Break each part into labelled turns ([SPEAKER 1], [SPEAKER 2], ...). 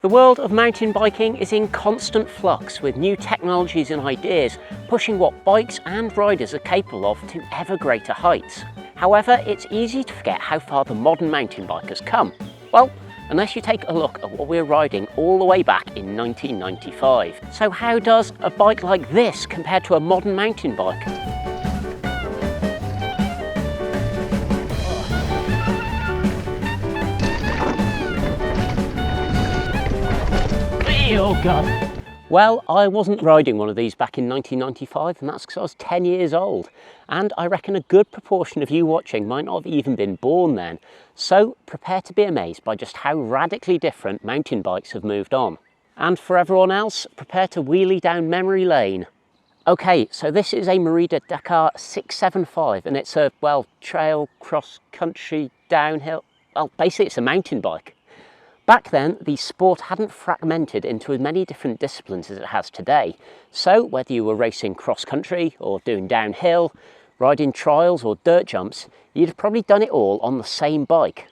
[SPEAKER 1] The world of mountain biking is in constant flux, with new technologies and ideas pushing what bikes and riders are capable of to ever greater heights. However, it's easy to forget how far the modern mountain bike has come. Well, unless you take a look at what we were riding all the way back in 1995. So how does a bike like this compare to a modern mountain bike? Oh God. Well, I wasn't riding one of these back in 1995, and that's because I was 10 years old. And I reckon a good proportion of you watching might not have even been born then. So prepare to be amazed by just how radically different mountain bikes have moved on. And for everyone else, prepare to wheelie down memory lane. Okay, so this is a MERIDA Dakar 675, and it's a, well, trail, cross-country, downhill, well, basically it's a mountain bike. Back then, the sport hadn't fragmented into as many different disciplines as it has today. So whether you were racing cross-country or doing downhill, riding trials or dirt jumps, you'd have probably done it all on the same bike.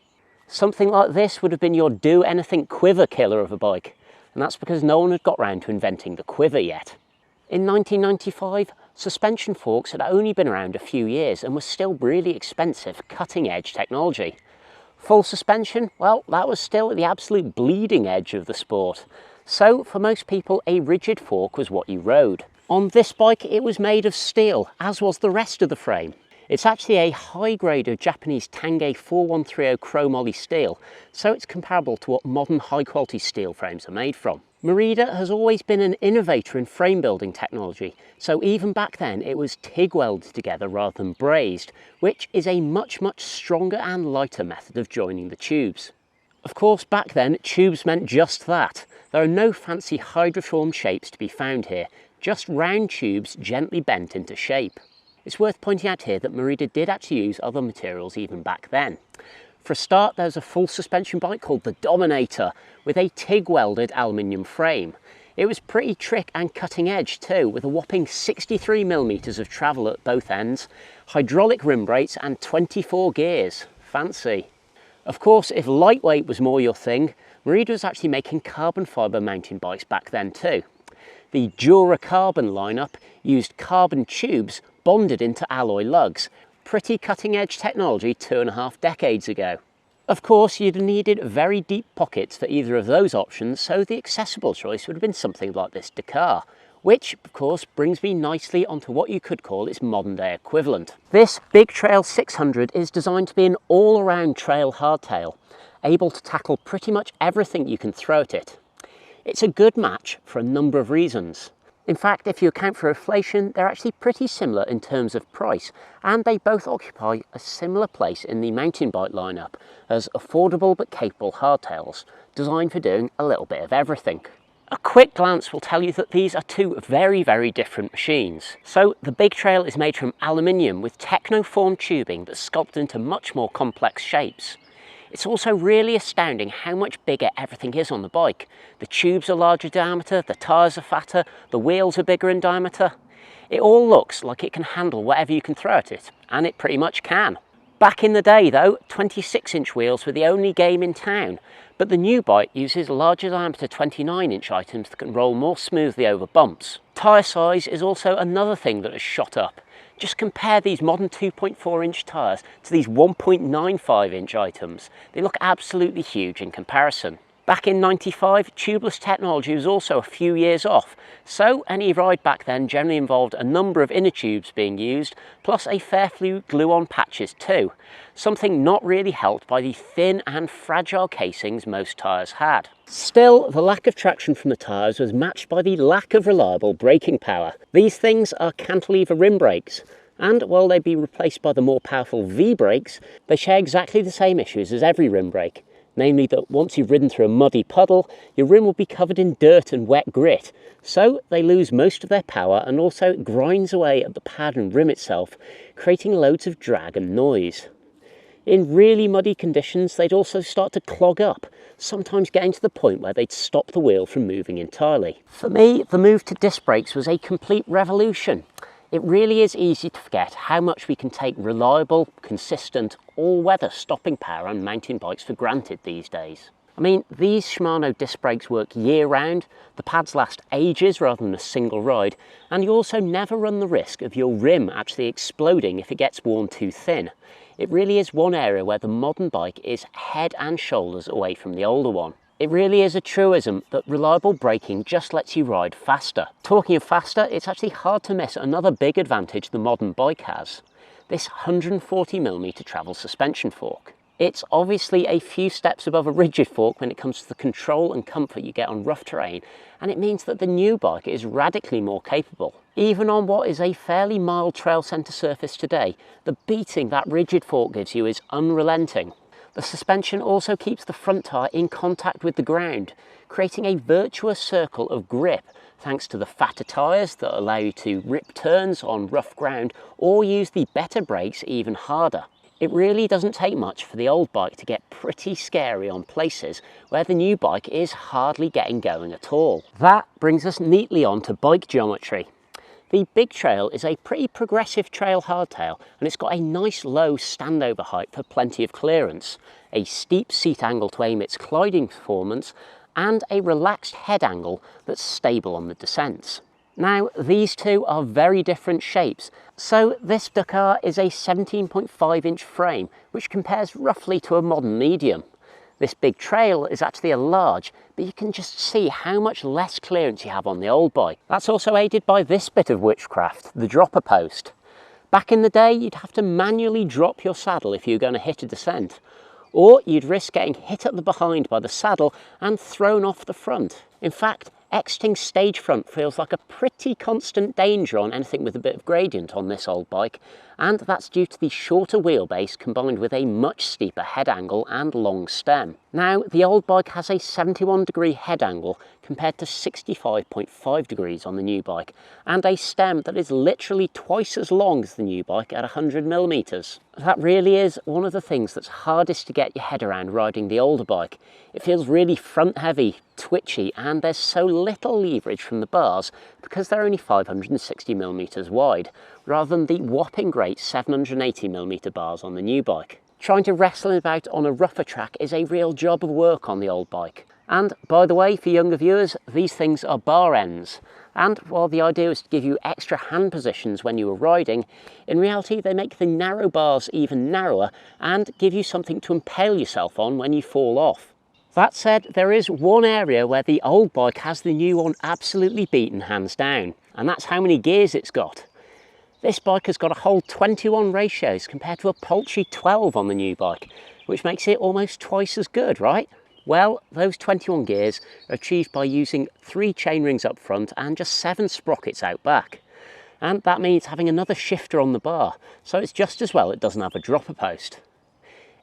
[SPEAKER 1] Something like this would have been your do-anything quiver killer of a bike, and that's because no one had got round to inventing the quiver yet. In 1995, suspension forks had only been around a few years and was still really expensive, cutting-edge technology. Full suspension, well, that was still at the absolute bleeding edge of the sport. So for most people, a rigid fork was what you rode. On this bike, it was made of steel, as was the rest of the frame. It's actually a high grade of Japanese Tange 4130 chromoly steel, so it's comparable to what modern high quality steel frames are made from. MERIDA has always been an innovator in frame building technology, so even back then it was TIG welded together rather than brazed, which is a much stronger and lighter method of joining the tubes. Of course, back then tubes meant just that. There are no fancy hydroformed shapes to be found here, just round tubes gently bent into shape. It's worth pointing out here that MERIDA did actually use other materials even back then. For a start, there's a full suspension bike called the Dominator with a TIG welded aluminium frame. It was pretty trick and cutting edge too, with a whopping 63mm of travel at both ends, hydraulic rim brakes and 24 gears. Fancy. Of course, if lightweight was more your thing, MERIDA was actually making carbon fibre mountain bikes back then too. The Duracarbon lineup used carbon tubes bonded into alloy lugs. Pretty cutting-edge technology 2.5 decades ago. Of course, you'd have needed very deep pockets for either of those options, so the accessible choice would have been something like this Dakar, which, of course, brings me nicely onto what you could call its modern-day equivalent. This BIG.TRAIL 600 is designed to be an all-around trail hardtail, able to tackle pretty much everything you can throw at it. It's a good match for a number of reasons. In fact, if you account for inflation, they're actually pretty similar in terms of price, and they both occupy a similar place in the mountain bike lineup as affordable but capable hardtails, designed for doing a little bit of everything. A quick glance will tell you that these are two very different machines. So the BIG.TRAIL is made from aluminium with technoformed tubing that's sculpted into much more complex shapes. It's also really astounding how much bigger everything is on the bike. The tubes are larger diameter, the tyres are fatter, the wheels are bigger in diameter. It all looks like it can handle whatever you can throw at it, and it pretty much can. Back in the day though, 26-inch wheels were the only game in town, but the new bike uses larger diameter 29-inch items that can roll more smoothly over bumps. Tyre size is also another thing that has shot up. Just compare these modern 2.4-inch tyres to these 1.95-inch items. They look absolutely huge in comparison. Back in '95, tubeless technology was also a few years off, so any ride back then generally involved a number of inner tubes being used, plus a fair few glue-on patches too, something not really helped by the thin and fragile casings most tyres had. Still, the lack of traction from the tyres was matched by the lack of reliable braking power. These things are cantilever rim brakes, and while they'd be replaced by the more powerful V-brakes, they share exactly the same issues as every rim brake. Namely that once you've ridden through a muddy puddle, your rim will be covered in dirt and wet grit, so they lose most of their power, and also it grinds away at the pad and rim itself, creating loads of drag and noise. In really muddy conditions, they'd also start to clog up, sometimes getting to the point where they'd stop the wheel from moving entirely. For me, the move to disc brakes was a complete revolution. It really is easy to forget how much we can take reliable, consistent, all-weather stopping power on mountain bikes for granted these days. I mean, these Shimano disc brakes work year round, the pads last ages rather than a single ride, and you also never run the risk of your rim actually exploding if it gets worn too thin. It really is one area where the modern bike is head and shoulders away from the older one. It really is a truism that reliable braking just lets you ride faster. Talking of faster, it's actually hard to miss another big advantage the modern bike has: this 140mm travel suspension fork. It's obviously a few steps above a rigid fork when it comes to the control and comfort you get on rough terrain, and it means that the new bike is radically more capable. Even on what is a fairly mild trail centre surface today, the beating that rigid fork gives you is unrelenting. The suspension also keeps the front tyre in contact with the ground, creating a virtuous circle of grip thanks to the fatter tyres that allow you to rip turns on rough ground or use the better brakes even harder. It really doesn't take much for the old bike to get pretty scary on places where the new bike is hardly getting going at all. That brings us neatly on to bike geometry. The Big Trail is a pretty progressive trail hardtail, and it's got a nice low standover height for plenty of clearance, a steep seat angle to aim its gliding performance, and a relaxed head angle that's stable on the descents. Now, these two are very different shapes. So this Dakar is a 17.5-inch frame, which compares roughly to a modern medium. This Big Trail is actually a large, but you can just see how much less clearance you have on the old bike. That's also aided by this bit of witchcraft, the dropper post. Back in the day, you'd have to manually drop your saddle if you were going to hit a descent, or you'd risk getting hit at the behind by the saddle and thrown off the front. In fact, exiting stage front feels like a pretty constant danger on anything with a bit of gradient on this old bike, and that's due to the shorter wheelbase combined with a much steeper head angle and long stem. Now, the old bike has a 71-degree head angle compared to 65.5 degrees on the new bike, and a stem that is literally twice as long as the new bike at 100mm. That really is one of the things that's hardest to get your head around riding the older bike. It feels really front heavy, twitchy, and there's so little leverage from the bars because they're only 560mm wide, rather than the whopping great 780mm bars on the new bike. Trying to wrestle about on a rougher track is a real job of work on the old bike. And by the way, for younger viewers, these things are bar ends. And while the idea is to give you extra hand positions when you are riding, in reality they make the narrow bars even narrower and give you something to impale yourself on when you fall off. That said, there is one area where the old bike has the new one absolutely beaten hands down, and that's how many gears it's got. This bike has got a whole 21 ratios compared to a paltry 12 on the new bike, which makes it almost twice as good, right? Well, those 21 gears are achieved by using 3 chainrings up front and just 7 sprockets out back. And that means having another shifter on the bar, so it's just as well it doesn't have a dropper post.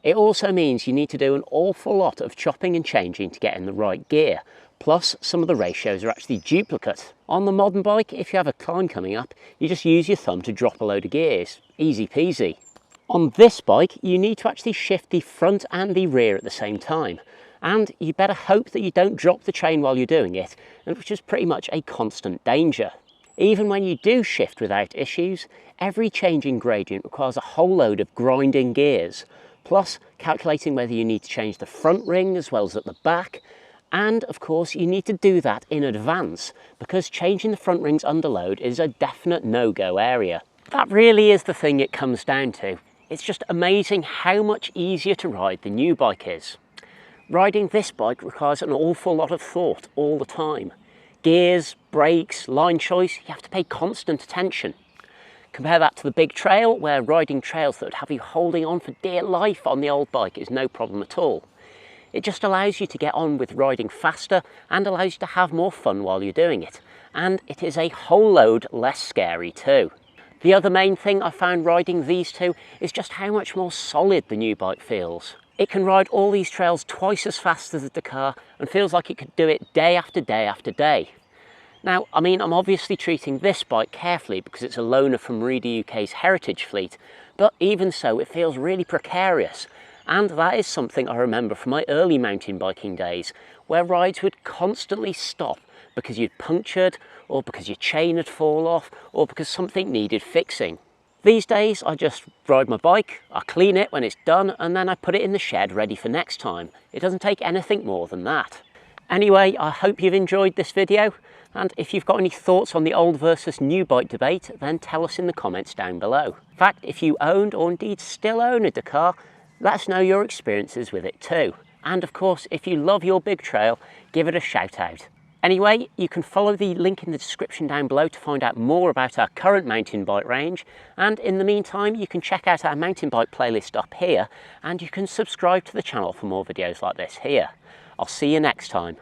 [SPEAKER 1] It also means you need to do an awful lot of chopping and changing to get in the right gear, plus some of the ratios are actually duplicate. On the modern bike, if you have a climb coming up, you just use your thumb to drop a load of gears, easy peasy. On this bike, you need to actually shift the front and the rear at the same time, and you better hope that you don't drop the chain while you're doing it, which is pretty much a constant danger. Even when you do shift without issues, every change in gradient requires a whole load of grinding gears, plus calculating whether you need to change the front ring as well as at the back, and of course you need to do that in advance because changing the front rings under load is a definite no-go area. That really is the thing it comes down to. It's just amazing how much easier to ride the new bike is. Riding this bike requires an awful lot of thought all the time. Gears, brakes, line choice, you have to pay constant attention. Compare that to the Big Trail, where riding trails that would have you holding on for dear life on the old bike is no problem at all. It just allows you to get on with riding faster and allows you to have more fun while you're doing it. And it is a whole load less scary too. The other main thing I found riding these two is just how much more solid the new bike feels. It can ride all these trails twice as fast as the Dakar and feels like it could do it day after day after day. Now, I mean, I'm obviously treating this bike carefully because it's a loaner from MERIDA UK's heritage fleet, but even so, it feels really precarious. And that is something I remember from my early mountain biking days, where rides would constantly stop because you'd punctured, or because your chain had fallen off, or because something needed fixing. These days I just ride my bike, I clean it when it's done, and then I put it in the shed ready for next time. It doesn't take anything more than that. Anyway, I hope you've enjoyed this video, and if you've got any thoughts on the old versus new bike debate, then tell us in the comments down below. In fact, if you owned or indeed still own a Dakar, let us know your experiences with it too. And of course, if you love your big trail, give it a shout out. Anyway, you can follow the link in the description down below to find out more about our current mountain bike range, and in the meantime you can check out our mountain bike playlist up here, and you can subscribe to the channel for more videos like this here. I'll see you next time.